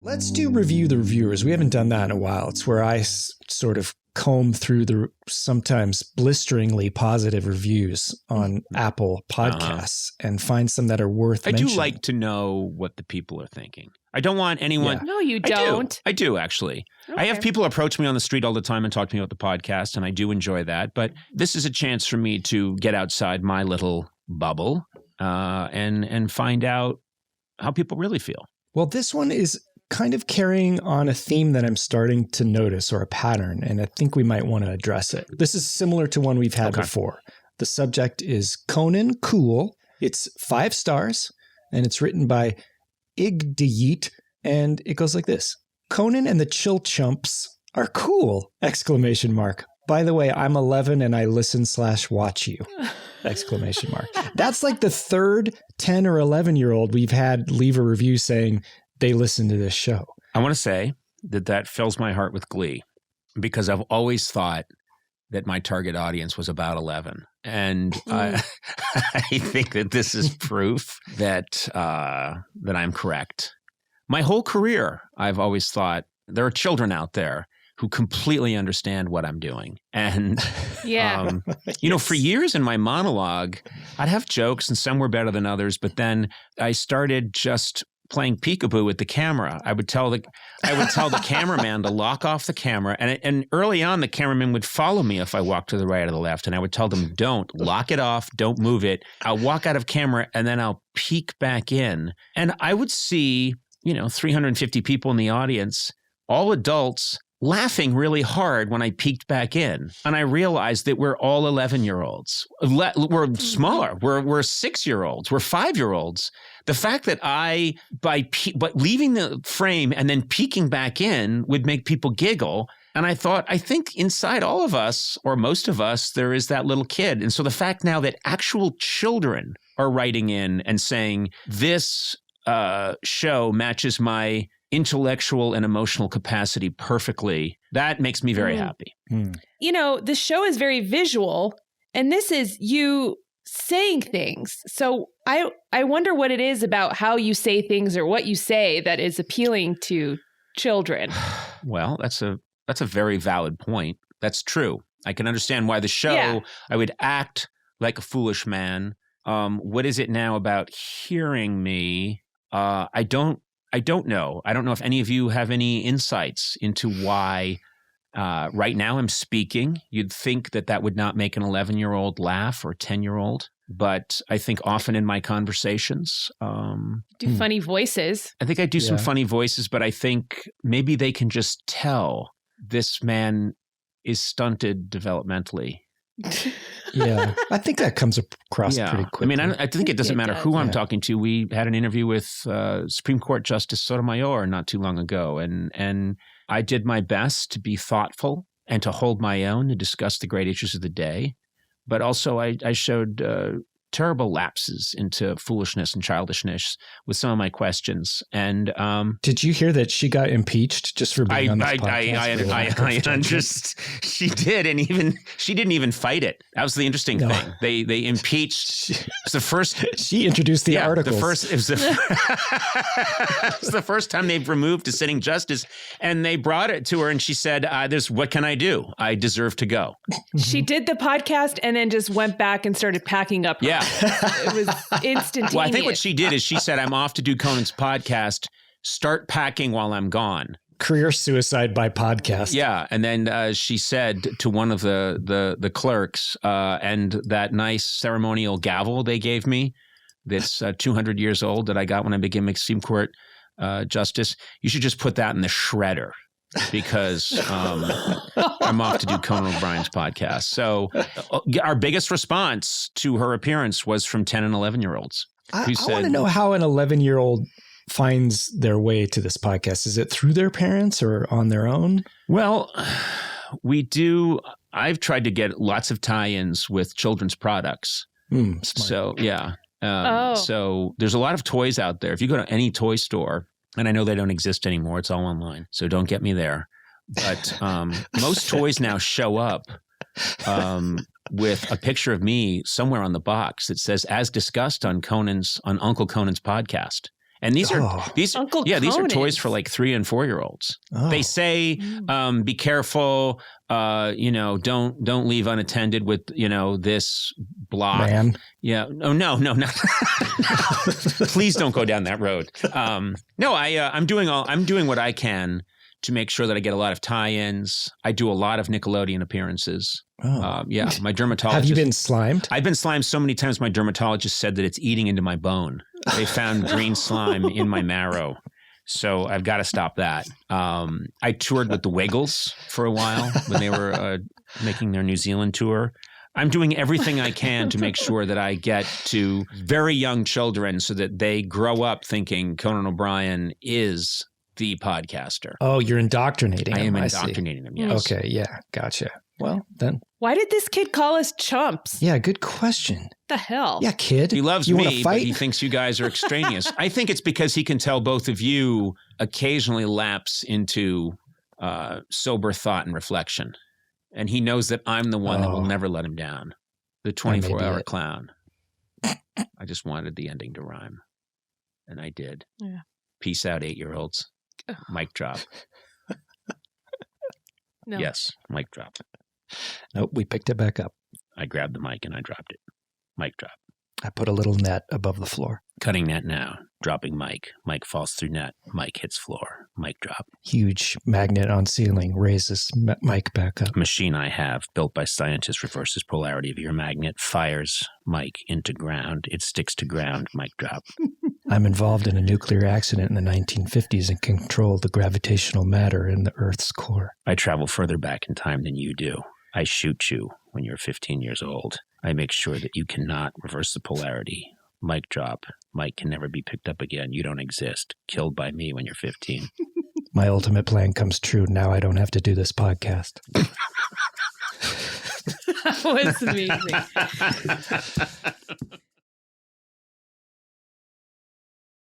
Let's do Review the Reviewers. We haven't done that in a while. It's where I sort of comb through the sometimes blisteringly positive reviews on Apple Podcasts and find some that are worth mentioning. I do like to know what the people are thinking. I don't want anyone... Yeah. No, you don't. I do, actually. Okay. I have people approach me on the street all the time and talk to me about the podcast, and I do enjoy that. But this is a chance for me to get outside my little bubble and find out how people really feel. Well, this one is kind of carrying on a theme that I'm starting to notice, or a pattern, and I think we might want to address it. This is similar to one we've had before. The subject is Conan Cool. It's 5 stars, and it's written by Igdeyeet, and it goes like this. Conan and the Chill Chumps are cool! ! By the way, I'm 11 and I listen/watch you! ! That's like the third 10 or 11-year-old we've had leave a review saying they listen to this show. I want to say that fills my heart with glee, because I've always thought that my target audience was about 11. And I think that this is proof that I'm correct. My whole career, I've always thought there are children out there who completely understand what I'm doing. And, for years in my monologue, I'd have jokes and some were better than others, but then I started just playing peekaboo with the camera. I would tell the cameraman to lock off the camera. And early on, the cameraman would follow me if I walked to the right or the left. And I would tell them, don't lock it off. Don't move it. I'll walk out of camera and then I'll peek back in. And I would see, 350 people in the audience, all adults, laughing really hard when I peeked back in. And I realized that we're all 11-year-olds. We're smaller. We're 6-year-olds. We're 5-year-olds. The fact that but leaving the frame and then peeking back in would make people giggle. And I think inside all of us, or most of us, there is that little kid. And so the fact now that actual children are writing in and saying, this show matches my intellectual and emotional capacity perfectly, that makes me very happy. The show is very visual, and this is you saying things. So I wonder what it is about how you say things or what you say that is appealing to children. Well, that's a very valid point. That's true. I can understand why the show, I would act like a foolish man. What is it now about hearing me? I don't know. I don't know if any of you have any insights into why right now I'm speaking. You'd think that would not make an 11-year-old laugh or 10-year-old. But I think often in my conversations... do funny voices. I think I do some funny voices, but I think maybe they can just tell this man is stunted developmentally. Yeah, I think that comes across pretty quickly. I mean, I think it doesn't matter who I'm talking to. We had an interview with Supreme Court Justice Sotomayor not too long ago, and I did my best to be thoughtful and to hold my own to discuss the great issues of the day. But also I showed terrible lapses into foolishness and childishness with some of my questions. And did you hear that she got impeached just for being on this podcast? She did, and she didn't even fight it. That was the interesting thing. They impeached. It's the first. She introduced the articles. It was the first time they've removed a sitting justice, and they brought it to her, and she said, what can I do? I deserve to go. She did the podcast and then just went back and started packing up. Yeah. It was instantaneous. Well, I think what she did is she said, I'm off to do Conan's podcast. Start packing while I'm gone. Career suicide by podcast. Yeah. And then she said to one of the clerks, and that nice ceremonial gavel they gave me, that's 200 years old that I got when I became a Supreme Court justice, you should just put that in the shredder. Because I'm off to do Conan O'Brien's podcast. So our biggest response to her appearance was from 10 and 11-year-olds. I want to know how an 11-year-old finds their way to this podcast. Is it through their parents or on their own? Well, we do. I've tried to get lots of tie-ins with children's products. Smart. So, yeah. So there's a lot of toys out there. If you go to any toy store, and I know they don't exist anymore. It's all online. So don't get me there. But most toys now show up with a picture of me somewhere on the box that says, as discussed on Uncle Conan's podcast. And these are Uncle these are toys Conan's. for like 3 and 4 year olds. Oh. They say, be careful, don't leave unattended with, this block. Man. Yeah. Oh, no, not. Please don't go down that road. I'm doing what I can to make sure that I get a lot of tie-ins. I do a lot of Nickelodeon appearances. Oh. My dermatologist. Have you been slimed? I've been slimed so many times. My dermatologist said that it's eating into my bone. They found green slime in my marrow. So I've got to stop that. I toured with the Wiggles for a while when they were making their New Zealand tour. I'm doing everything I can to make sure that I get to very young children so that they grow up thinking Conan O'Brien is the podcaster. Oh, you're indoctrinating them. I am indoctrinating them, yes. Okay, yeah, gotcha. Well, then. Why did this kid call us chumps? Yeah, good question. The hell? Yeah, kid. He loves you me, fight? but he thinks you guys are extraneous. I think it's because he can tell both of you occasionally lapse into sober thought and reflection. And he knows that I'm the one that will never let him down. The 24-hour clown. I just wanted the ending to rhyme. And I did. Yeah. Peace out, 8-year-olds. Mic drop. No. Yes, mic drop. Nope, we picked it back up. I grabbed the mic and I dropped it. Mic drop. I put a little net above the floor. Cutting net now. Dropping mic. Mic falls through net. Mic hits floor. Mic drop. Huge magnet on ceiling raises mic back up. Machine I have, built by scientists, reverses polarity of your magnet, fires mic into ground. It sticks to ground. Mic drop. I'm involved in a nuclear accident in the 1950s and control the gravitational matter in the Earth's core. I travel further back in time than you do. I shoot you when you're 15 years old. I make sure that you cannot reverse the polarity. Mic drop. Mic can never be picked up again. You don't exist. Killed by me when you're 15. My ultimate plan comes true. Now I don't have to do this podcast. That was amazing.